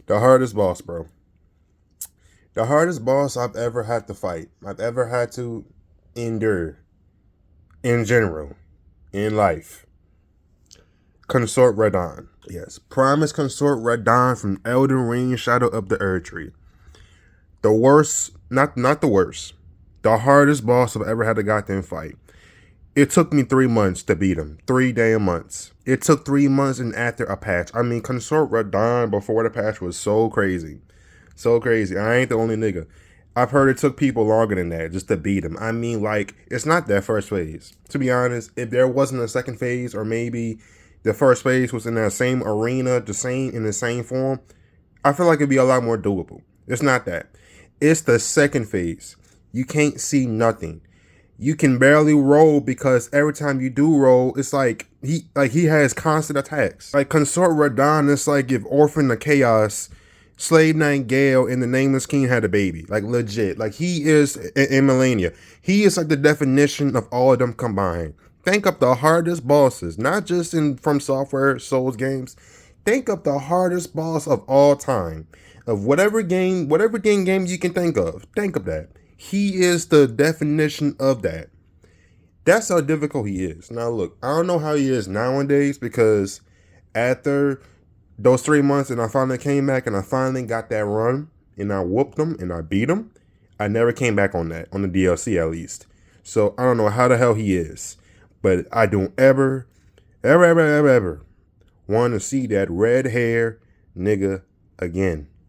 The hardest boss, bro. The hardest boss I've ever had to fight. I've ever had to endure in general in life. Consort Radon. Yes. Primus Consort Radon from Elden Ring Shadow of the Erdtree. The worst, not the worst. The hardest boss I've ever had to goddamn fight. It took me 3 months to beat him. 3 damn months. It took 3 months and after a patch. I mean, Consort Radon before the patch was so crazy. So crazy. I ain't the only nigga. I've heard it took people longer than that just to beat him. I mean, like, it's not that first phase. To be honest, if there wasn't a second phase, or maybe the first phase was in that same arena, in the same form, I feel like it'd be a lot more doable. It's not that. It's the second phase. You can't see nothing. You can barely roll because every time you do roll, it's like he has constant attacks. Like Consort Radon, it's like if Orphan the Chaos, Slave Knight Gale, and the Nameless King had a baby. Like legit. Like he is in Melania. He is like the definition of all of them combined. Think of the hardest bosses, not just in From Software Souls games. Think of the hardest boss of all time. Of whatever game you can think of. Think of that. He is the definition of that. That's how difficult he is. Now look, I don't know how he is nowadays because after those 3 months and I finally came back and I finally got that run and I whooped him and I beat him, I never came back on that, on the DLC at least. So I don't know how the hell he is. But I don't ever want to see that red hair nigga again.